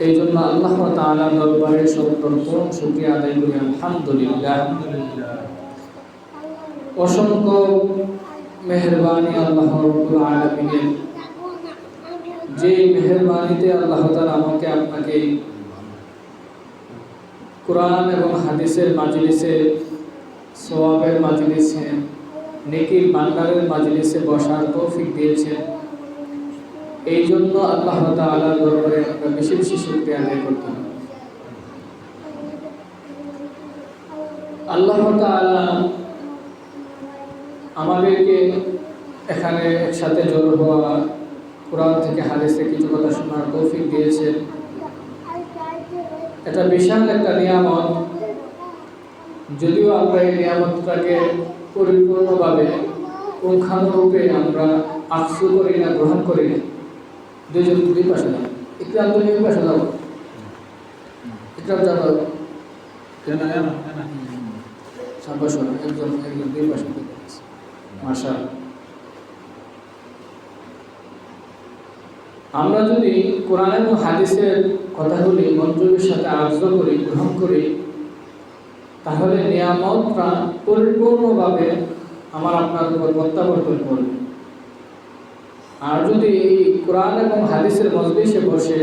এই জন্য আল্লাহ তাআলার দরবারে সর্বপ্রথম শুকরিয়া আদায় করি আলহামদুলিল্লাহ। অসংখ্য মেহেরবানি আল্লাহ রাব্বুল আলামিনের, যে মেহেরবানিতে আল্লাহ তাআলা আমাকে আপনাকে কোরআন এবং হাদিসের মাজলিসে, সওয়াবের মাজলিসে, নেকির ভান্ডারের মাজলিসে বসার তৌফিক দিয়েছেন। এই জন্য আল্লাহ তাআলার দরবারে আমরা বেশি বেশি শুকরিয়া আদায় করতে হবে। আল্লাহ তাআলা আমাদেরকে এখানে একসাথে জড়ো হওয়া, কোরআন থেকে হাদিসে কিছু কথা শোনার তৌফিক দিয়েছেন। এটা বিশাল একটা নিয়ামত। যদিও আমরা এই নিয়ামতটাকে পরিপূর্ণভাবে পুঙ্খানুরূপে আমরা আকসু করি না, গ্রহণ করি না। দুই পাশে যাবো, ইকরাম তুমি ওই পাশে যাবো, ইকরাম যাবো একজন দুই পাশে মাশাআল্লাহ। আমরা যদি কোরআন এবং হাদিসের কথাগুলি মনোযোগের সাথে আর্য করি, গ্রহণ করি, তাহলে নিয়ামতটা পরিপূর্ণভাবে আমার আপনার উপর প্রত্যাবর্তন করবে। আর যদি এই কোরআন এবং হাদিসের মজলিসে বসে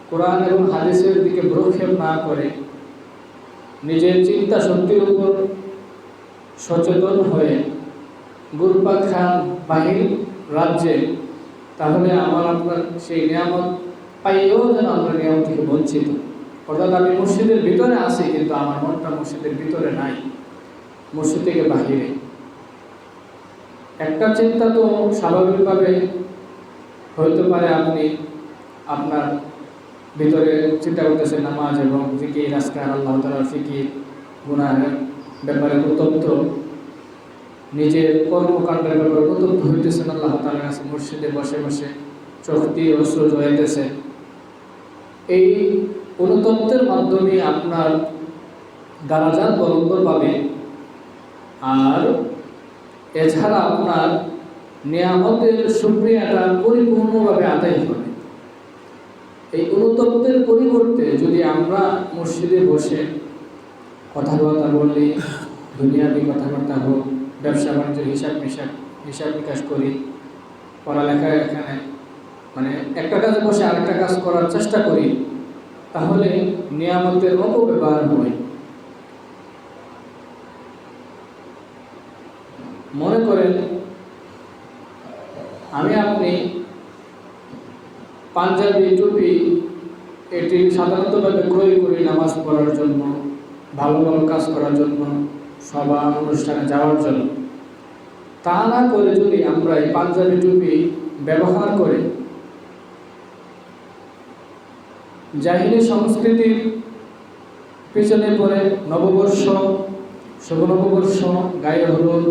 কোরআন এবং হাদিসের দিকে ভ্রুক্ষেপ না করে নিজের চিন্তা শক্তির উপর সচেতন হয়ে ঘুরপাক খান বাহির রাজ্যে, তাহলে আমার আপনার সেই নিয়ামত পাইলেও যেন আমরা নিয়ামত থেকে বঞ্চিত। অর্থাৎ আমি মসজিদের ভিতরে আছি, কিন্তু আমার মনটা মসজিদের ভিতরে নাই, মসজিদ থেকে বাহিরে। একটা চিন্তা তো স্বাভাবিকভাবে হইতে পারে, আপনি আপনার ভিতরে চিন্তা করতেছেন নামাজ এবং জিকির, আজকার আল্লাহ তাআলার ফিকির, গুনাহের ব্যাপারে উত্তপ্ত, নিজের কর্মকাণ্ডের ব্যাপারে উত্তপ্ত হইতেছেন আল্লাহ তাআলার কাছে, মসজিদে বসে বসে চোখ দিয়ে অশ্রু জড়াইতেছে। এই অনুতপ্তের মাধ্যমে আপনার দারাজাত বলন্দ পাবে, আর এছাড়া আপনার নিয়ামতের শুকরিয়াটা পরিপূর্ণভাবে আদায় হবে। এই অনুতপ্তের পরিবর্তে যদি আমরা মসজিদে বসে কথাবার্তা বললে, দুনিয়াবি কথাবার্তা হোক, ব্যবসা বাণিজ্যের হিসাব নিকাশ করি, পড়ালেখা এখানে মানে একটা কাজে বসে আরেকটা কাজ করার চেষ্টা করি, তাহলে নিয়ামতের অপব্যবহার হয়। মনে করেন আমি আপনি পাঞ্জাবি টুপি এটি সাধারণতভাবে ক্রয় করি নামাজ পড়ার জন্য, ভালো ভালো কাজ করার জন্য, সভা অনুষ্ঠানে যাওয়ার জন্য। তা না করে যদি আমরা এই পাঞ্জাবি টুপি ব্যবহার করে জাহিলি সংস্কৃতির পিছনে পড়ে নববর্ষ, শুভ নববর্ষ, গায়ে হলুদ,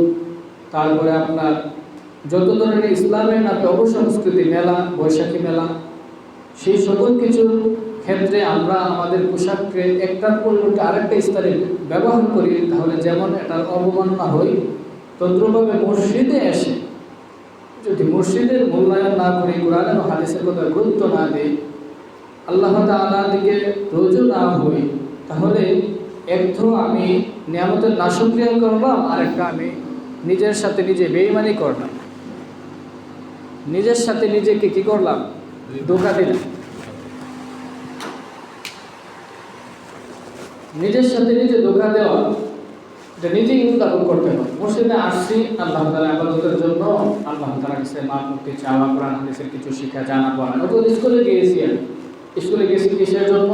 তারপরে আপনার যত ধরনের ইসলামের নামে অপসংস্কৃতি, মেলা, বৈশাখী মেলা, সেই সকল কিছুর ক্ষেত্রে আমরা আমাদের পোশাককে একটার পরিবর্তে আরেকটা স্তরে ব্যবহার করি, তাহলে যেমন এটার অবমাননা হয়, তদ্রুপভাবে মসজিদে এসে যদি মসজিদের মূল্যায়ন না করি, কোরআন এবং হাদিসের কথা গুরুত্ব না দিই, আল্লাহ তাআলার দিকে রুজু না হই, তাহলে এক তো আমি নিয়ামতের নাশুকরিয়া করলাম, আরেকটা আমি নিজের সাথে নিজে বেঈমানি করলাম, নিজের সাথে নিজেকে কি করলাম, ধোঁকা দিলাম। নিজের সাথে নিজে ধোঁকা দেওয়া, এটা নিজেই উদ্ধারণ করতে হবে। মসজিদে আসছি আল্লাহ তাআলা ইবাদতের জন্য, আল্লাহ তাআলার কাছে মাফ করতে চাওয়া, কোরআন হাদিসের কিছু শিক্ষা জানা পড়া। অথবা স্কুলে গিয়েছি, আমি স্কুলে গেছি কিসের জন্য?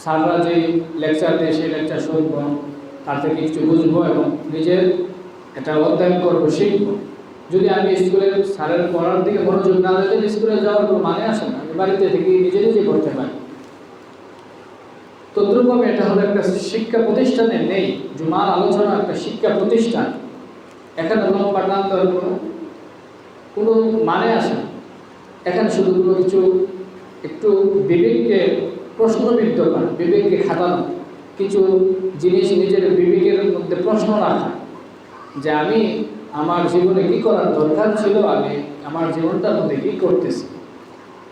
স্যাররা যে লেকচার দেয় সেই লেকচার শুনবো, তার থেকে কিছু বুঝবো এবং নিজের এটা অধ্যয়ন করবো, শিখবো। যদি আমি স্কুলের স্যারের পড়ার দিকে মনোযোগ না দিলে স্কুলে যাওয়ার কোনো মানে আসে না, আমি বাড়িতে থেকে নিজে নিজে করতে পারি। তদ্রুপভাবে এটা হলো একটা শিক্ষা প্রতিষ্ঠানে নেই, জুমার আলোচনা একটা শিক্ষা প্রতিষ্ঠান, এখানে লম্বা টান দেওয়ার কোনো মানে আসে না। এখানে শুধু কোনো কিছু একটু বিবেককে প্রশ্নবিদ্ধ করা, বিবেককে খাটানো, কিছু জিনিস নিজের বিবেকের মধ্যে প্রশ্ন রাখা, যে আমি আমার জীবনে কি করার দরকার ছিল, আমি আমার জীবনটার মধ্যে কি করতেছি।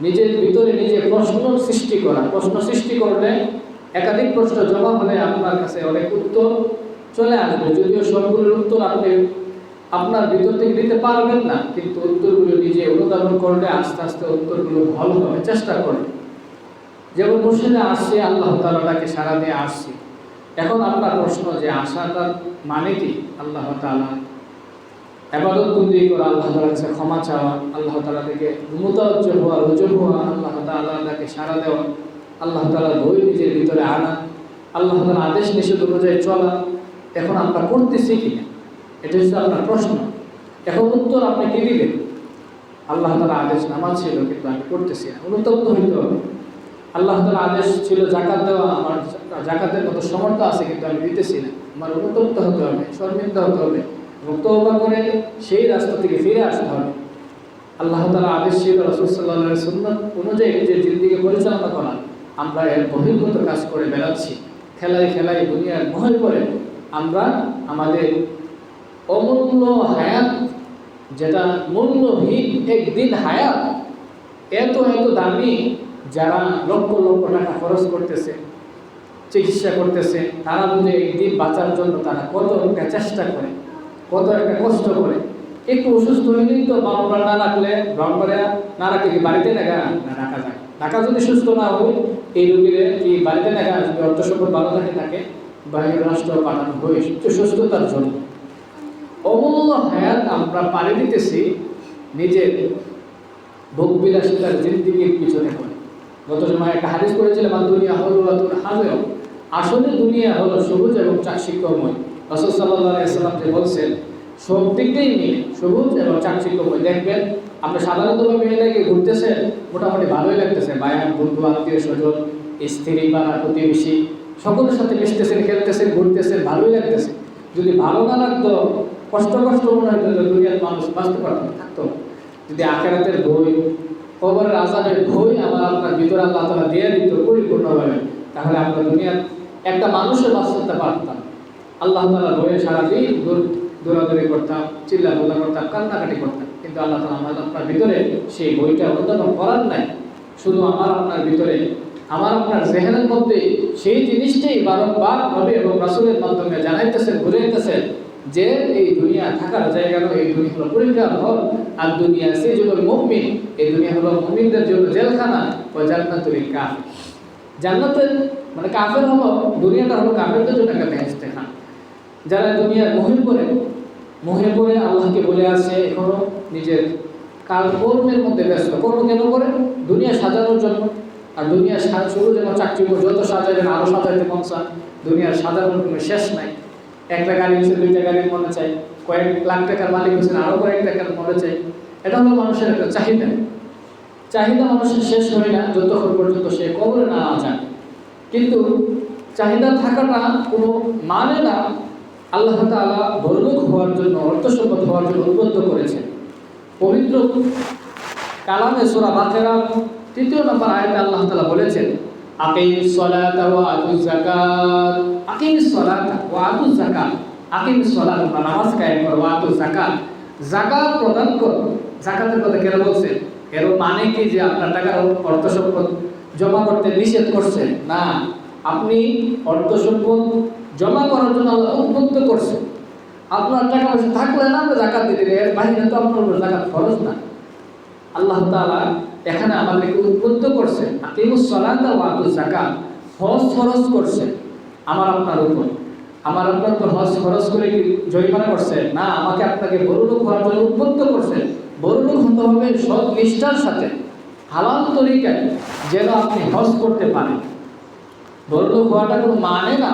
নিজের ভিতরে নিজে প্রশ্ন সৃষ্টি করা। প্রশ্ন সৃষ্টি করলে একাধিক প্রশ্ন জমা হলে আপনার কাছে অনেক উত্তর চলে আসবে। যদিও সবগুলোর উত্তর আপনি আপনার ভিতর থেকে দিতে পারবেন না, কিন্তু উত্তরগুলো নিজে অনুধাবন করলে আস্তে আস্তে উত্তরগুলো ভালো হবে, চেষ্টা করবে। যেমন মসজিদে আসছি, আল্লাহ তাআলাকে সারা দিয়ে আসছি। এখন আপনার প্রশ্ন যে আসাটার মানে কি? আল্লাহ তাআলা ইবাদত বন্দি করা, আল্লাহ তাআলার কাছে ক্ষমা চাওয়া, আল্লাহ তাআলা থেকে মুতাওয়াজ্জিহ হওয়া, রুজু হওয়া, আল্লাহ তাআলাকে সারা দেওয়া, আল্লাহ তাআলার ভয় নিজের ভিতরে আনা, আল্লাহ তাআলার আদেশ নিষেধ অনুযায়ী চলা। এখন আমরা করতেছি কিনা, এটা হচ্ছে আপনার প্রশ্ন। এখন উত্তর আপনি কি দিবেন? আল্লাহ তাআলার আদেশ নামাজ ছিল কিন্তু আমি করতেছি না, অনুতপ্ত হইতে হবে। আল্লাহ তাআলার আদেশ ছিল যাকাত দেওয়া, আমার যাকাতের মতো সামর্থ্য আছে কিন্তু আমি দিতেছি না, আমার অনুতপ্ত হতে হবে, শর্মিন্দা হতে হবে এবং তওবা করে সেই রাস্তা থেকে ফিরে আসতে হবে। আল্লাহ তাআলার আদেশ ছিল রাসূল সাল্লাল্লাহু আলাইহি সুন্নাত অনুযায়ী নিজের জিন্দেগি পরিচালনা করা। আমরা এর বহির্ভূত কাজ করে বেড়াচ্ছি, খেলায় খেলায় দুনিয়ার মোহে পড়ে আমরা আমাদের অমূল্য হায়াত, যেটা মূল্যহীন একদিন হায়াত, এত এত দামি, যারা লক্ষ লক্ষ টাকা খরচ করতেছে, চিকিৎসা করতেছে, তারা বুঝে একদিন বাঁচার জন্য তারা কত একটা চেষ্টা করে, কত একটা কষ্ট করে। একটু অসুস্থ হইলেই তো বাবা না রাখলে না রাখলে কি বাড়িতে না রাখা যায়? ঢাকা যদি সুস্থ না হয়, এই রোগীর কি বাড়িতে দেখা, যদি অর্থ সম্পদ ভালো থাকে বাইরের রাষ্ট্র পাঠানো হয় সুস্থতার জন্য। অমূল্য হায়াত আমরা পাড়ি দিতেছি নিজের ভোগবিলাসিতার জিন্দেগির পিছনে করে। গত সময় একটা হাদিস পড়েছিলাম, দুনিয়া হলো হাজেও, আসলে দুনিয়া হলো সবুজ এবং চাকচিক্যময়। রাসূল সাল্লাল্লাহু আলাইহি ওয়াসাল্লাম যে বলছেন, সব দিকটাই মিলে সবুজ এবং চাকচিক্যময়। দেখবেন আপনি সাধারণতভাবে মেয়েটাকে ঘুরতেছেন, মোটামুটি ভালোই লাগতেছে, বায়ান বন্ধু আত্মীয় স্বজন স্ত্রী বা প্রতিবেশী সকলের সাথে মিশতেছেন, খেলতেছেন, ঘুরতেছেন, ভালোই লাগতেছে। যদি ভালো না লাগতো, কষ্ট মনে হইতো, দুনিয়ার মানুষ বাঁচতে পারতো না, থাকতো। যদি আখিরাতের ভয়, কবরের আযাবের ভয় আমার আপনার ভিতরে আল্লাহ তাআলা দিয়ে দিত পরিপূর্ণভাবে, তাহলে আমরা দুনিয়ার একটা মানুষের বাঁচতে পারতাম। আল্লাহ তাআলা ভয়ে সারাদিন দৌড়াদৌড়ি করতাম, চিল্লাপাল্লা করতাম, কান্নাকাটি করতাম, কিন্তু আল্লাহ তাআলা আমার আপনার ভিতরে সেই বইটা অনুধাবন করার নাই। শুধু আমার আপনার ভিতরে, আমার আপনার জেহেনের মধ্যে সেই জিনিসটাই বারংবার হবে এবং রাসূলের মাধ্যমে জানাইতেছেন, বুঝাইতেছেন যে এই দুনিয়া থাকার জায়গা নয়, এই দুনিয়া হলো পরীক্ষার ঘর। আর দুনিয়া সিজনুল মুমিন, এই দুনিয়া হলো মুমিনদের জন্য জেলখানা। ও জান্নাতুল কাফির, জান্নাতের মানে কাফের হলো, দুনিয়াটা হলো কাফেরদের জন্য একটা বেহেশতেখানা। যারা দুনিয়ার মোহে পড়ে আল্লাহকে বলে আসে, এখনো নিজের কর্মের মধ্যে ব্যস্ত। কর্ম কেন করে? দুনিয়া সাজানোর জন্য। আর দুনিয়া শুরু যেন চাকরি যত সাজাবেন আরও সাজাইতে মন চান। দুনিয়ার সাজানোর কোনো শেষ নাই। একটা গাড়ি হচ্ছে, দুইটা গাড়ির মনে চাই, কয়েক লাখ টাকার মালিক হচ্ছেন, আরও কয়েক টাকার মনে চাই। এটা হলো মানুষের একটা চাহিদা মানুষের শেষ হয় না যতক্ষণ পর্যন্ত সে কবরে না যায়। কিন্তু চাহিদা থাকাটা কোনো মানে না আল্লাহ তাআলা বড়লোক হওয়ার জন্য, অর্থ সম্পদ হওয়ার জন্য উদ্বুদ্ধ করেছেন। পবিত্র কালামে সূরা বাকারা ৩ নম্বর আয়াতে আল্লাহ তাআলা বলেছেন, আকিমিস সালাতা ওয়া আতুজ যাকাত, আকিমিস সালাতা ওয়া আতুজ যাকাত, আকিমিস সালাত, নামাজ কায়েম করো, ওয়া আতুজ যাকাত, যাকাত প্রদান করো। যাকাতের কথা কেন বলছেন? এর মানে কি যে আপনার টাকা অর্থ সম্পদ জমা করতে নিষেধ করছেন? না, আপনি অর্থ সম্পদ জমা করার জন্য আল্লাহ উদ্বুদ্ধ করছেন। আপনার টাকা পয়সা থাকলে না আপনি যাকাত দিতে, এর বাইরে তো আপনার উপর যাকাত ফরজ না। আল্লাহ তাআলা এখানে আমাদেরকে উদ্বুদ্ধ করছেন, আকিমুস সালাতা ওয়া আতুজ যাকাত, হজ ফরজ করছেন আমার আপনার উপর। আমার আপনার উপর হজ ফরজ করে কি জরিমানা করছেন? না, আমাকে আপনাকে বড়লোক হওয়ার জন্য উদ্বুদ্ধ করছেন। বড়লোক হতে হবে সৎ নিষ্ঠার সাথে, হালাল তরিকায়, যেন আপনি হজ করতে পারেন। বড়লোক হওয়াটা কোনো মানে না,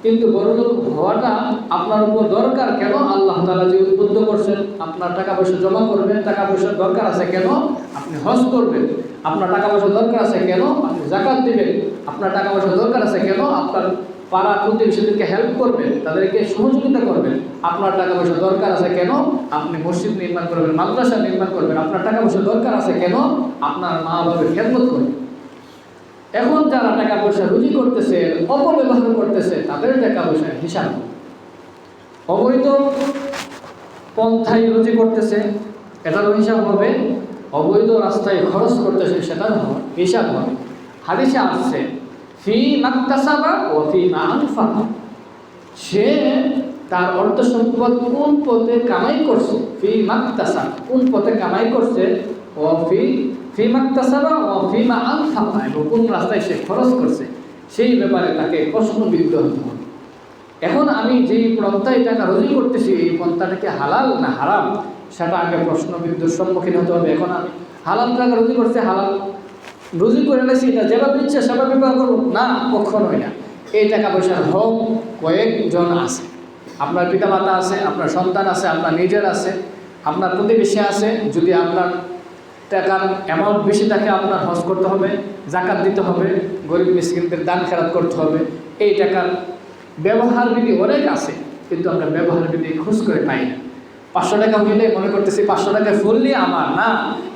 কিন্তু বড়লোক হওয়াটা আপনার উপর দরকার কেন? আল্লাহ তাআলা যে উদ্বুদ্ধ করছেন, আপনার টাকা পয়সা জমা করবেন, টাকা পয়সার দরকার আছে কেন? আপনি হজ করবেন। আপনার টাকা পয়সা দরকার আছে কেন? আপনি যাকাত দিবেন। আপনার টাকা পয়সা দরকার আছে কেন? আপনার পাড়া প্রতিবেশীদেরকে হেল্প করবেন, তাদেরকে সহযোগিতা করবেন। আপনার টাকা পয়সা দরকার আছে কেন? আপনি মসজিদ নির্মাণ করবেন, মাদ্রাসা নির্মাণ করবেন। আপনার টাকা পয়সা দরকার আছে কেন? আপনার মা বাবার খেদমত করবেন। এখন যারা টাকা পয়সা রুজি করতেছে, অপব্যবহার করতেছে, তাদের টাকা পয়সার হিসাব অবৈধ পন্থায় রুজি করতেছে, এটারও হিসাব হবে। অবৈধ রাস্তায় খরচ করতেছে সেটার হিসাব হবে। হাদিসে আসছে ফি মাকতাসাবা ও ফি মা আনফাকা, সে তার অর্থ সম্পদ কোন পথে কামাই করছে, ফি মাকতাসাব কোন পথে কামাই করছে, ও ফি মাকতাসাবা ও ফি মা আনফাকা এবং কোন রাস্তায় সে খরচ করছে, সেই ব্যাপারে তাকে প্রশ্নবিদ্ধ হতে হবে। এখন আমি যেই পন্থায় টাকা রুজি করতেছি এই পন্থাটা কি হালাল না হারাম, সেটা আগে প্রশ্নবিদ্ধর সম্মুখীন হতে হবে। এখন আমি হালাল টাকা রুজি করছি, হালাল রুজি করে নিয়েছি, এটা যেভাবে ইচ্ছে সেভাবে ব্যবহার করবো না, কখনোই না। এই টাকা পয়সার হক কয়েকজন আছে, আপনার পিতামাতা আছে, আপনার সন্তান আছে, আপনার নিজের আছে, আপনার প্রতিবেশী আছে। যদি আপনার টাকার অ্যামাউন্ট বেশি থাকে আপনার হজ করতে হবে, জাকাত দিতে হবে, গরিব মিসকিনদের দান খেরাত করতে হবে। এই টাকার ব্যবহার বিধি অনেক আছে, কিন্তু আমরা ব্যবহার বিধি খোঁজ করে পাই না। 500 টাকা হইলে মনে করতেছি 500 টাকায় ফুললি আমার না,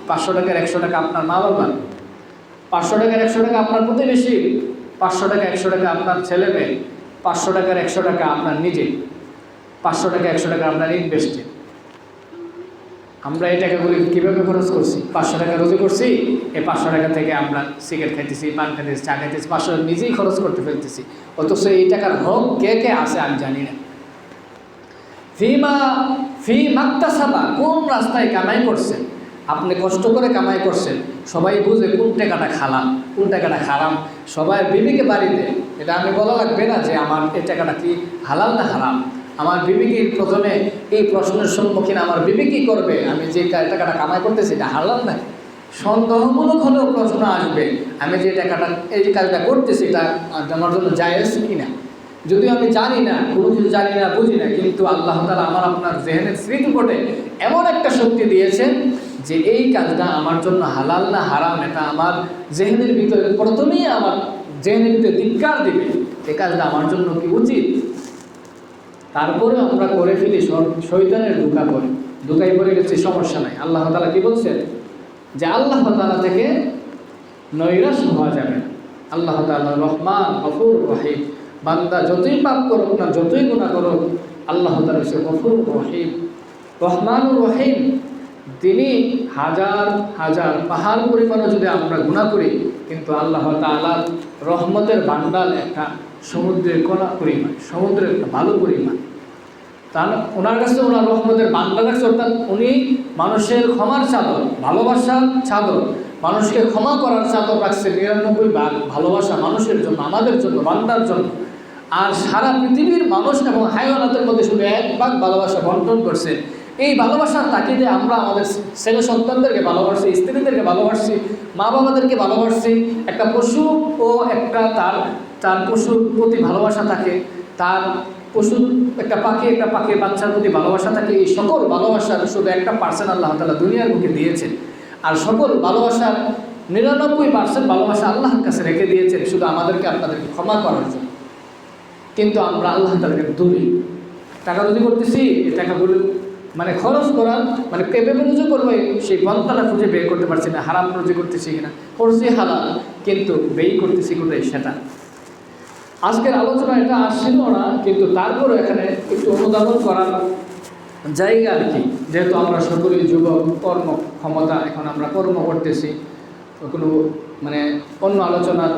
500 টাকার 100 টাকা আপনার মা বাবার, 500 টাকার 100 টাকা আপনার প্রতিবেশী, 500 টাকা 100 টাকা আপনার ছেলে মেয়ে, 500 টাকার 100 টাকা আপনার নিজে, 500 টাকা 100 টাকা আপনার ইনভেস্টে। আমরা এই টাকাগুলি কীভাবে খরচ করছি? 500 টাকা রুজি করছি, এই 500 টাকা থেকে আমরা সিগারেট খাইতেছি, পান খাইতেছি, চা খাইতেছি, 500 নিজেই খরচ করতে ফেলতেছি। অথচ এই টাকার হক কে কে আছে আমি জানি না। ফি মাকতাসাবা কোন রাস্তায় কামাই করছেন, আপনি কষ্ট করে কামাই করছেন, সবাই বুঝে কোন টাকাটা খালাম কোন টাকাটা হারাম, সবাই বিবিকে বাড়িতে। এটা আমি বলা লাগবে না যে আমার এই টাকাটা কি হালাল না হারাম। আমার বিবি কি প্রথমে এই প্রশ্নের সম্মুখীন, আমার বিবি কী করবে, আমি যে টাকাটা কামাই করতেছি এটা হালাল না? সন্দেহমূলক হলেও প্রশ্ন আসবে, আমি যে টাকাটা এই যে কাজটা করতেছি এটা আমার জন্য জায়েজ কি না। যদিও আমি জানি না, কোনো কিছু জানি না, বুঝি না, কিন্তু আল্লাহ তাআলা আমার আপনার জেহেনের স্মৃতিপটে এমন একটা শক্তি দিয়েছেন যে এই কাজটা আমার জন্য হালাল না হারাম এটা আমার জেহেনের ভিতরে প্রথমেই আমার জেহেনের ভিতরে ধিক্কার দিবে, এই কাজটা আমার জন্য কি উচিত। তারপরে আমরা করে ফেলি শয়তানের ধোঁকায় পড়ে গেছি, সমস্যা নাই। আল্লাহ তাআলা কি বলছেন যে আল্লাহ তাআলা থেকে নৈরাশ হওয়া যাবে না। আল্লাহ তাআলা রহমান গফুর রহিম, বান্দা যতই পাপ করুক না, যতই গুনাহ করুক, আল্লাহ তাআলা হচ্ছে গফুর রহিম, রহমানুর রহিম। তিনি হাজার হাজার পাহাড় পরিমাণও যদি আমরা গুনাহ করি, কিন্তু আল্লাহ তাআলার রহমতের ভান্ডার একটা সমুদ্রের কণা পরিমাণ, সমুদ্রের একটা ভালো পরিমাণ। তার ওনার কাছে ওনার রহমতের ভান্ডার আছে, অর্থাৎ উনি মানুষের ক্ষমার চাদর, ভালোবাসার চাদর, মানুষকে ক্ষমা করার চাদর রাখছে 99 ভাগ ভালোবাসা মানুষের জন্য, আমাদের জন্য, বান্দার জন্য। আর সারা পৃথিবীর মানুষ এবং হায়াওয়ানাতের মধ্যে শুধু 1 ভাগ ভালোবাসা বন্টন করছে। এই ভালোবাসার তাকিদে আমরা আমাদের ছেলে সন্তানদেরকে ভালোবাসি, স্ত্রীদেরকে ভালোবাসি, মা বাবাদেরকে ভালোবাসি। একটা পশু ও একটা তার পশুর প্রতি ভালোবাসা থাকে, তার পশু একটা পাখির বাচ্চার প্রতি ভালোবাসা থাকে। এই সকল ভালোবাসার শুধু 1% আল্লাহ তাআলা দুনিয়ার বুকে দিয়েছেন, আর সকল ভালোবাসার 99% ভালোবাসা আল্লাহর কাছে রেখে দিয়েছেন শুধু আমাদেরকে আপনাদেরকে ক্ষমা করার জন্য। কিন্তু আমরা আল্লাহ তাআলাকে দূরে টাকা রুজি করতেছি, এই টাকাগুলো মানে খরচ করার মানে কেভাবে রুজি করবো সেই পন্থাটা খুঁজে বের করতে পারছি না। হারাম রুজি করতেছি কিনা, করছি হালাল, কিন্তু ব্যয় করতেছি কোথায় সেটা। আজকের আলোচনা এটা আসছিল না, কিন্তু তারপরে এখানে একটু অনুধাবন করার জায়গা আর কি। যেহেতু আমরা সকলেই যুবক, কর্ম ক্ষমতা, এখন আমরা কর্ম করতেছি, কোনো মানে অন্য আলোচনার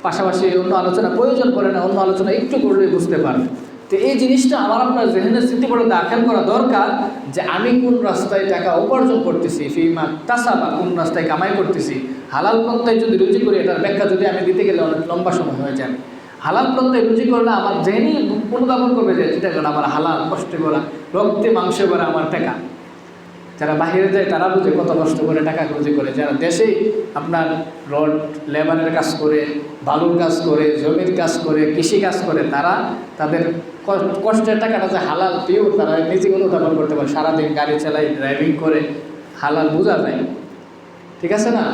পাশাপাশি অন্য আলোচনা প্রয়োজন পড়ে না, অন্য আলোচনা একটু করলে বুঝতে পারবে। তো এই জিনিসটা আমার আপনার জেহেনের স্মৃতিপটে দাখিল করা দরকার যে আমি কোন রাস্তায় টাকা উপার্জন করতেছি, ফিমা তাসাবা কোন রাস্তায় কামাই করতেছি। হালাল পন্থায় যদি রুজি করি, এটার ব্যাখ্যা যদি আমি দিতে গেলে অনেক লম্বা সময় হয়ে যাবে। হালাল পন্থায় রুজি করলে আমার জেহেনি অনুধাবন করবে যে এটা আমার হালাল, কষ্ট করা, রক্তে মাংসে করা আমার টাকা। যারা বাইরে যায় তারা বুঝে কত কষ্ট করে টাকা রুজি করে। যারা দেশেই আপনার রড লেবারের কাজ করে, বালুর কাজ করে, জমির কাজ করে, কৃষি কাজ করে, তারা তাদের কষ্টের টাকাটা যে হালাল পিওর তারা নিজে অনুধাবন করতে পারে। সারাদিন গাড়ি চালাই, ড্রাইভিং করে, হালাল বোঝা যায়, ঠিক আছে না?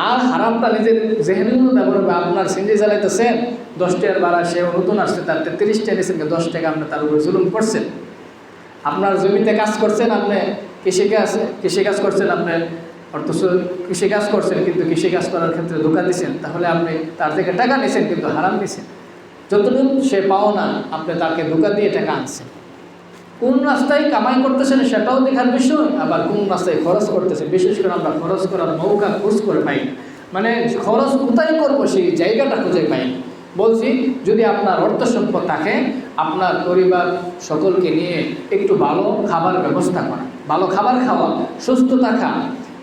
আর হারামটা নিজের জেহেনে অনুধাবন হবে। আপনার সিঞ্জি চালাইতেছেন 10 টাকার ভাড়া, সে নতুন আসছে, তার 33 টাকা নিয়েছেন, 10 টাকা আপনি তার উপরে জুলুম করছেন। আপনার জমিতে কাজ করছেন, আপনি কৃষিকাজ করছেন, আপনি অর্থ কৃষিকাজ করছেন, কিন্তু কৃষিকাজ করার ক্ষেত্রে ধোঁকা দিচ্ছেন, তাহলে আপনি তার থেকে টাকা নিয়েছেন কিন্তু হারাম নিয়েছেন। যতটুকু সে পাও না, আপনি তাকে ধোঁকা দিয়ে টাকা আনছেন। কোন রাস্তায় কামাই করতেছেন সেটাও দেখার বিষয়, আবার কোন রাস্তায় খরচ করতেছেন। বিশেষ করে আমরা খরচ করার মৌকা খোঁজ করে পাই না, মানে খরচ কোথায় করবো সেই জায়গাটা খুঁজে পাই না। বলছি, যদি আপনার অর্থ সম্পদ থাকে, আপনার পরিবার সকলকে নিয়ে একটু ভালো খাবার ব্যবস্থা করা, ভালো খাবার খাওয়া, সুস্থ থাকা।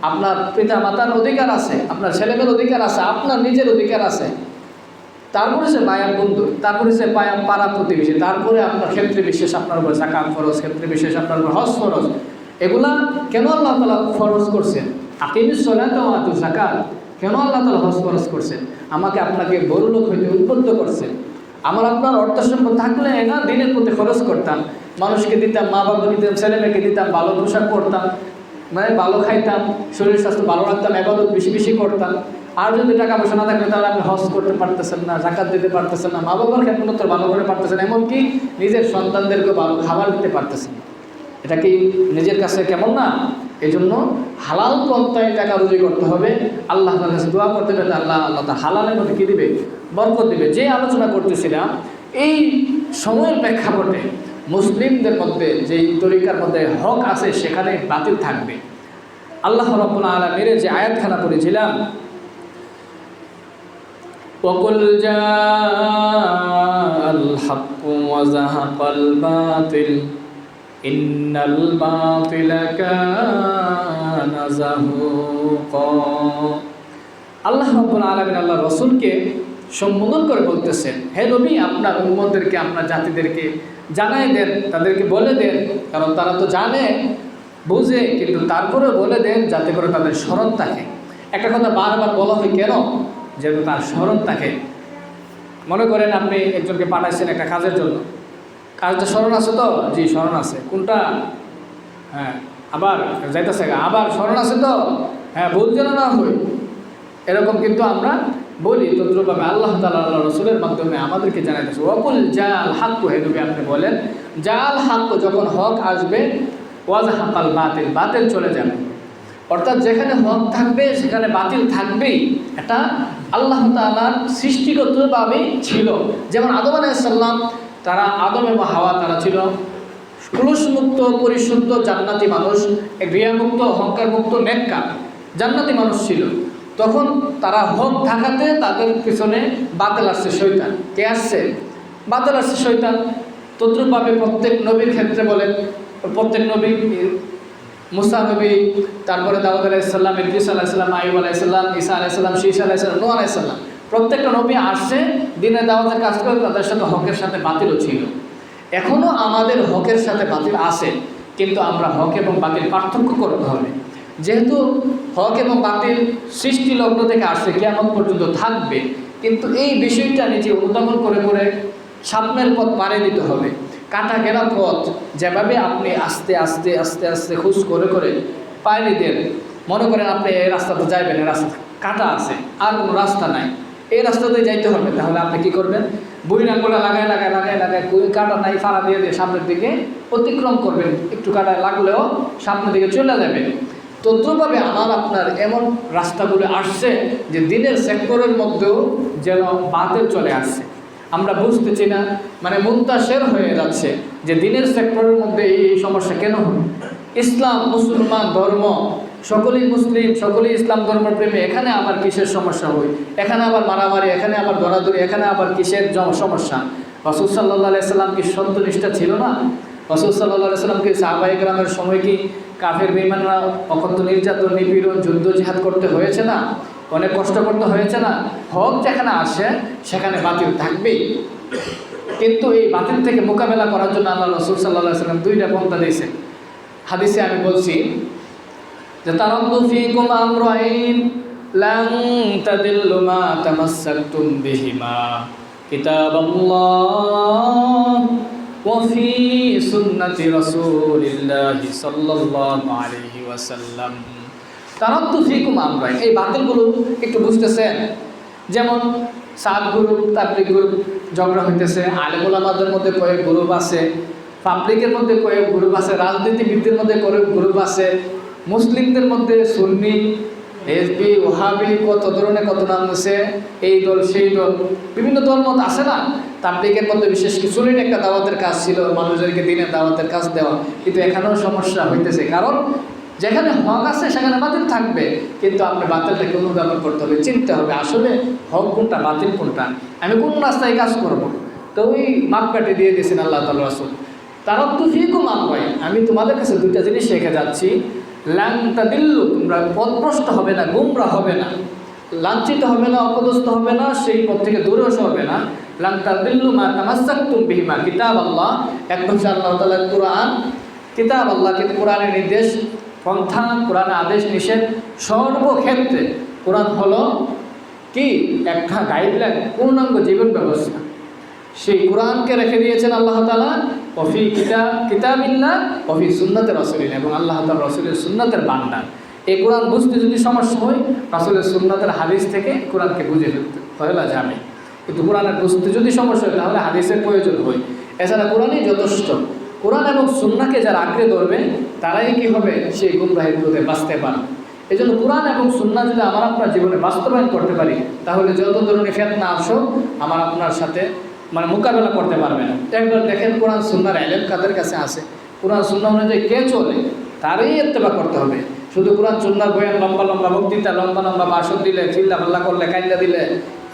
আপনার পিতা মাতার অধিকার আছে, আপনার ছেলেমেয়ের অধিকার আছে, আপনার নিজের অধিকার আছে, তারপরে সে মায়ার বন্ধু, তারপরে সে পাড়া প্রতিবেশী, তারপরে আপনার ক্ষেত্রে বিশেষ আপনার উপর জাকাত ফরজ, ক্ষেত্রে বিশেষ আপনার উপর হজ ফরজ। এগুলা কেন আল্লাহ তাআলা ফরজ করছেন? আকিমিস সালাত ওয়া আতুজ যাকাত কেন আল্লাহ তাআলা হজ ফরজ করছেন? আমাকে আপনাকে বড় লোক হইতে উদ্বুদ্ধ করছেন। আমার আপনার অর্থ সম্পদ থাকলে না দিনের প্রতি খরচ করতাম, মানুষকে দিতাম, মা বাবা দিতাম, ছেলে মেয়েকে দিতাম, ভালো পোশাক পরতাম, মানে ভালো খাইতাম, শরীর স্বাস্থ্য ভালো রাখতাম, ইবাদত বেশি বেশি করতাম। আর যদি টাকা পয়সা না থাকলে তাহলে আপনি হজ করতে পারতেছেন না, জাকাত দিতে পারতেছেন না, মা বাবার খেদমত ভালো করে পারতেছেন, এমনকি নিজের সন্তানদেরকে ভালো খাবার দিতে পারতেছেন। এটা কি নিজের কাছে কেমন না? এই জন্য হালাল পন্থায় টাকা রুজি করতে হবে। আল্লাহ তাআলার কাছে দোয়া করতে হবে, আল্লাহ তাআলা হালালের মধ্যে কী দিবে? বরকত দিবে। যে আলোচনা করতেছিলাম, এই সময়ের প্রেক্ষাপটে মুসলিমদের মধ্যে যেই তরিকার মধ্যে হক আছে সেখানে বাতিল থাকবে। আল্লাহ রাব্বুল আলামিন যে আয়াতখানা পড়েছিলাম, وَقُلْ جَاءَ الْحَقُّ وَزَهَقَ الْبَاطِلُ إِنَّ الْبَاطِلَ كَانَ زَهُوقًا। আল্লাহ রাব্বুল আলামিন আল্লাহ রাসূলকে সম্বোধন করে বলতেছেন, হে নবী, আপনার উম্মতদেরকে, আপনার জাতিদেরকে জানাই দেন, তাদেরকে বলে দেন, কারণ তারা তো জানে বুঝে, কিন্তু তারপরে বলে দেন যাতে করে তাদের স্মরণ থাকে। একটা কথা বারবার বলা হয় কেন? যেন তার স্মরণ থাকে। মনে করেন আপনি একজনকে পাঠাইছেন একটা কাজের জন্য, কাজটা স্মরণ আছে তো? জি স্মরণ আছে। কোনটা? হ্যাঁ, আবার যাইতেছে, আবার স্মরণ আছে তো? হ্যাঁ, ভুল যেন না হই। এরকম কিন্তু আমরা বলি। তদ্রূপভাবে আল্লাহ তাআলা আল্লাহ রাসূলের মাধ্যমে আমাদেরকে জানাইতেছে, ওয়াকুল জাআল হাক্কু, হে নবী আপনি বলেন, জাআল হাক্কু, যখন হক আসবে, ওয়াজাহাকাল বাতিল, বাতিল চলে যাবে। অর্থাৎ যেখানে হক থাকবে সেখানে বাতিল থাকবেই। এটা আল্লাহ তাআলার সৃষ্টিগতভাবেই ছিল। যেমন আদম আলাইহিস সালাম, তারা আদম এবং হাওয়া, তারা ছিল ক্লুশমুক্ত, পরিশুদ্ধ, জান্নাতি মানুষ, রিয়ামুক্ত, অহংকারমুক্ত, নেককার জান্নাতি মানুষ ছিল। তখন তারা হক থাকাতে তাদের পিছনে বাতিল আসছে, শয়তান। কে আসছে? বাতিল আসছে, শয়তান। তদ্রূপভাবে প্রত্যেক নবীর ক্ষেত্রে বলেন, প্রত্যেক নবী, মুসা নবী, তারপরে দাউদ আলাইহিস সালাম, ইদ্রিস আলাইহিস সালাম, আইয়ুব আলাইহিস সালাম, ঈসা আলাইহিস সালাম, শীশা আলাইহিস সালাম, নূহ আলাইহিস সালাম, প্রত্যেকটা নবী আসছে দিনের দাওয়াতের কাজ করে, তাদের সাথে হকের সাথে বাতিলও ছিল। এখনও আমাদের হকের সাথে বাতিল আছে, কিন্তু আমরা হক এবং বাতিল পার্থক্য করতে হবে। যেহেতু হক এবং বাতিল সৃষ্টি লগ্ন থেকে আসছে, কিয়ামত পর্যন্ত থাকবে, কিন্তু এই বিষয়টা নিজে অনুধাবন করে করে সামনের পথ পাড়ি দিতে হবে। কাটা গেলা পথ যেভাবে আপনি আস্তে আস্তে আস্তে আস্তে খুঁজ করে করে পাড়ি দেন, মনে করেন আপনি এই রাস্তাতে যাইবেন, এই রাস্তা কাটা আছে, আর কোনো রাস্তা নাই, এই রাস্তাতে যাইতে হবে, তাহলে আপনি কি করবেন? বই আঙ্গুলা লাগায় লাগায় লাগায় লাগায়, কুই কাটা নাই, ফাড়া দিয়ে দিয়ে সামনের দিকে অতিক্রম করবেন। একটু কাটা লাগলেও সামনের দিকে চলে যাবেন। তদ্রূপভাবে আমার আপনার এমন রাস্তাগুলো আসছে যে দিনের সেক্টরের মধ্যেও যেন বাতিল চলে আসছে, আমরা বুঝতেছি না, মানে মুনতাসির হয়ে যাচ্ছে যে দিনের সেক্টরের মধ্যে এই সমস্যা কেন হয়। ইসলাম, মুসলমান ধর্ম, সকলেই মুসলিম, সকলেই ইসলাম ধর্মপ্রেমী, এখানে আবার কিসের সমস্যা হয়? এখানে আবার মারামারি, এখানে আবার ধরাধরি, এখানে আবার কিসের সমস্যা? রাসূল সাল্লাল্লাহু আলাইহি সাল্লাম কি সত্যনিষ্ঠা ছিল না? রাসূল সাল্লাল্লাহু আলাইহি সাল্লাম কি সাহাবায়ে কেরামের সময় কি কাফের বেঈমানরা অকথ্য নির্যাতন, নিপীড়ন, যুদ্ধ জিহাদ করতে হয়েছে না? অনেক কষ্ট করতে হয়েছে না? হক যেখানে আসে সেখানে বাতিল থাকবেই। কিন্তু এই বাতিল থেকে মোকাবেলা করার জন্য আল্লাহ রাসূল সাল্লাল্লাহু আলাইহি সাল্লাম দুইটা পন্থা দিয়েছেন। হাদিসে আমি বলছি যে তারাক্তু ফীকুম আমরাইন লান তাদিল্লু মা তামাসসাকতুম বিহিমা, কিতাবাল্লাহ ওয়া ফি সুন্নতি রাসূলিল্লাহি সাল্লাল্লাহু আলাইহি ওয়াসাল্লাম। তারাক্তু ফীকুম আমরাইন, এই বাতিলগুলো একটু বুঝতেছেন। যেমন সাত গ্রুপ, তাবলীগ গ্রুপ ঝগড়া হইতেছে, আলেম ওলামাদের মধ্যে কয়েক গ্রুপ আছে, পাবলিকের মধ্যে কয়েক গ্রুপ আছে, রাজনীতিবিদদের মধ্যে কয়েক গ্রুপ আছে, মুসলিমদের মধ্যে সুন্নি, হিজবি, ওহাবি, কত ধরনের কত নাম আছে, এই দল সেই দল, বিভিন্ন দল মত আছে না? তাবলীগের মধ্যে বিশেষ কিছুরই একটা দাওয়াতের কাজ ছিল, মানুষদেরকে দিনের দাওয়াতের কাজ দেওয়া, কিন্তু এখানেও সমস্যা হইতেছে। কারণ যেখানে হক আছে সেখানে বাতিল থাকবে, কিন্তু আপনি বাতিলটাকে অনুধাবন করতে হবে, চিনতে হবে আসলে হক কোনটা বাতিল কোনটা, আমি কোন রাস্তায় কাজ করব। তো ওই মাপকাঠি দিয়ে দিয়েছেন আল্লাহ তাআলা রাসূল। তারা তো ফিকুম আমওয়াই, আমি তোমাদের কাছে দুইটা জিনিস রেখে যাচ্ছি, লান তাদিল্লু, তোমরা পথভ্রষ্ট হবে না, গুমরা হবে না, লাঞ্ছিত হবে না, অপদস্থ হবে না, সেই পথ থেকে দূরে হবে না। লান তাদিল্লু মা তামাসসাকতুম বিহিমা, কিতাব আল্লাহ, এক হচ্ছে আল্লাহ তাআলার কুরআন, কিতাব আল্লাহ, কিন্তু কোরআনের নির্দেশ পন্থা, কোরআনের আদেশ নিষেধ সর্বক্ষেত্রে কোরআন হলো কি একটা গাইডলাইন, পূর্ণাঙ্গ জীবন ব্যবস্থা। সেই কোরআনকে রেখে দিয়েছেন আল্লাহ তাআলা ওফি কিতাবিল্লাহ ওফি সুন্নাতে রাসূলিল্লাহ, এবং আল্লাহ তাআলা রাসূলের সুন্নাতের ভান্ডার। এই কোরআন বুঝতে যদি সমস্যা হয়, রাসূলের সুন্নাতের হাদিস থেকে কোরআনকে বুঝে ফেলতে হয়লা যাবে। কিন্তু কোরআনের বুঝতে যদি সমস্যা হয় তাহলে হাদিসের প্রয়োজন হয়, এছাড়া কোরআনই যথেষ্ট। কোরআন এবং সুন্নাহকে যারা আঁকড়ে ধরবে তারাই কি হবে, সেই গুমরাহির বিরুদ্ধে বাঁচতে পারবে। এই জন্য কোরআন এবং সুন্নাহ যদি আমার আপনার জীবনে বাস্তবায়ন করতে পারি, তাহলে যত ধরনের ফিতনা আসুক আমার আপনার সাথে মোকাবেলা করতে পারবে না। একবার দেখেন কোরআন সুন্নাহর ইলম কাদের কাছে আছে, কোরআন সুন্নাহ অনুযায়ী কে চলে তারই ইত্তেবা করতে হবে। শুধু কোরআন সুন্নাহর বয়ান, লম্বা লম্বা বক্তৃতা, লম্বা লম্বা ভাষণ দিলে, চিল্লা পাল্লা করলে, কাইন্দা দিলে,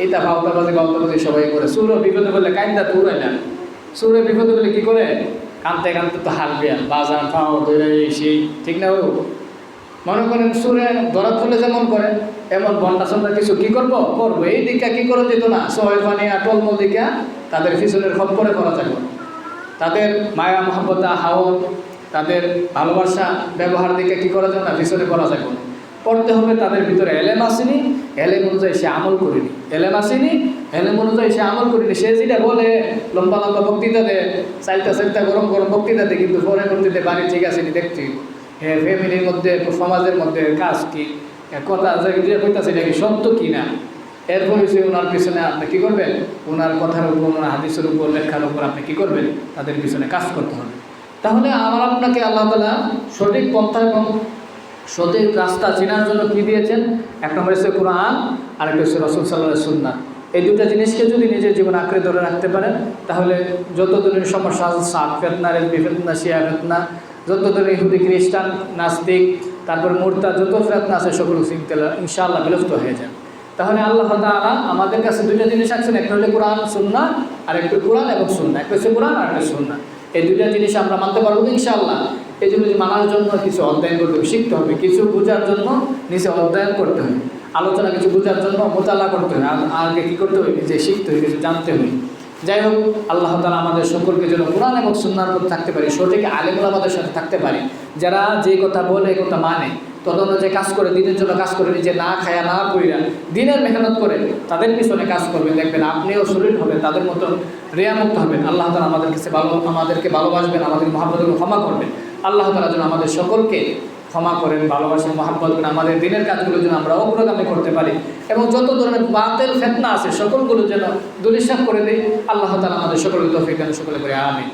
এটা বাউতাবাজি সবাই করে। সুর বিপদে বললে কাইন্দা তুরাই না, সুরে বিপদে বলে কি করে, কানতে কানতে তো হালবে বাজার পাও ধরে সেই, ঠিক না? ও মনে করেন সুরে ধরা তুলে যেমন করে, এমন বন্ডা সন্ধ্যা কিছু কি করবো, এই দিকটা কি করে যেত না, সোহেল ফানিয়া টলমল দিকা তাদের পিছনের খপ্পরে করা যাবে, তাদের মায়া মহব্বতা হাওন, তাদের ভালোবাসা ব্যবহার দিকে কি করা যাবে না, পিছনে করা যাবে। করতে হবে তাদের ভিতরে এলেম আসেনি, এলেম অনুযায়ী সে আমল করিনি, এলেম আসেনি, এলেম অনুযায়ী সে আমল করিনি। সে যেটা বলে লম্বা লম্বা বক্তৃতা দেয়, চালটা গরম গরম বক্তৃতা দেয়, কিন্তু পরে বক্তৃতা বাড়ি ঠিক আছে দেখছি, হ্যাঁ ফ্যামিলির মধ্যে সমাজের মধ্যে কাজ কি, কথা যে কইতাছে এটা কি সত্য কি না, এরপর সে ওনার পিছনে আপনি কী করবেন, ওনার কথার উপর, ওনার হাদিসের উপর, লেখার উপর আপনি কী করবেন, তাদের পিছনে কাজ করতে হবে। তাহলে আমার আপনাকে আল্লাহ তাআলা সঠিক পন্থা এবং সঠিক রাস্তা চেনার জন্য কী দিয়েছেন, এক নম্বর হচ্ছে কোরআন, আরেকটা হচ্ছে রাসূল সাল্লাল্লাহু আলাইহি সুন্নাহ। এই দুটো জিনিসকে যদি নিজের জীবনে আঁকড়ে ধরে রাখতে পারেন, তাহলে যত ধরনের সমস্যা আছে, সাত ফেতনা, রেজবি ফেতনা, শিয়া ফেতনা, যত ধরনের ইহুদি খ্রিস্টান নাস্তিক, তারপর মুরতাদ, যত ফেতনা আছে সকল ইনশাআল্লাহ বিলুপ্ত হয়ে যায়। তাহলে আল্লাহ তাআলা আমাদের কাছে দুইটা জিনিস আছেন, একটা হলো কোরআন সুন্নাহ, আর একটা কোরআন এবং সুন্নাহ, একটা হচ্ছে কোরআন আর একটা সুন্নাহ। এই দুইটা জিনিস আমরা মানতে পারবো ইনশাআল্লাহ। এই জন্য মানার জন্য কিছু অধ্যয়ন করতে হবে, শিখতে হবে, কিছু বোঝার জন্য নিজে অধ্যয়ন করতে হবে, আলোচনা কিছু বোঝার জন্য মোতালা করতে হবে, আগে কী করতে হবে, নিজে শিখতে হবে, কিছু জানতে হবে। যাই হোক, আল্লাহ তাআলা আমাদের সকলকে যেন কোরআন এবং সুন্নাহর উপর থাকতে পারি, সঠিক আলেমুল আমাদের সাথে থাকতে পারি, যারা যে কথা বলে এই কথা মানে, তদনুযায়ী কাজ করে, দিনের জন্য কাজ করে, নিজে না খায়া না পইরা দিনের মেহনত করে তাদের পিছনে কাজ করবেন, দেখবেন আপনিও শরীর হবেন, তাদের মতো রেয়ামুক্ত হবেন। আল্লাহ তাআলা আমাদেরকে ভালোবাসবেন, আমাদের মহব্বত ক্ষমা করবেন। আল্লাহ তাআলা যেন আমাদের সকলকে ক্ষমা করেন, ভালোবাসেন, মহব্বত করেন, আমাদের দিনের কাজগুলো যেন আমরা অগ্রগামী করতে পারি, এবং যত ধরনের বাতিল ফিতনা আছে সকলগুলো যেন দুলিশাত করে দেয়। আল্লাহ তাআলা আমাদের সকলকে তৌফিক দান, সকলে করে আমিন।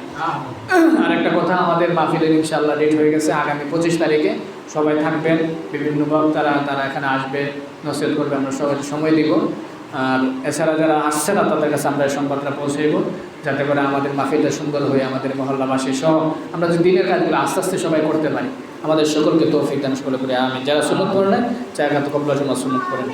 আর একটা কথা, আমাদের মাহফিলের ইনশাআল্লাহ ডেট হয়ে গেছে, আগামী 25 তারিখে সবাই থাকবেন, বিভিন্ন বক্তারা তারা এখানে আসবে, নসিহত করবে, আমরা সবাই সময় দিব। আর এছাড়া যারা আসছে না তাদের কাছে আমরা এই সংবাদটা পৌঁছাইব, যাতে করে আমাদের মাহফিলটা সুন্দর হয়ে আমাদের মহল্লাবাসী সহ আমরা যে দিনের কাজগুলো আস্তে আস্তে সবাই করতে পারি। আমাদের সকলকে তৌফিক দান, সকলে করে আমিন। যারা সুন্নত করেন, জায়গা তো কবুল সুন্নত করেন।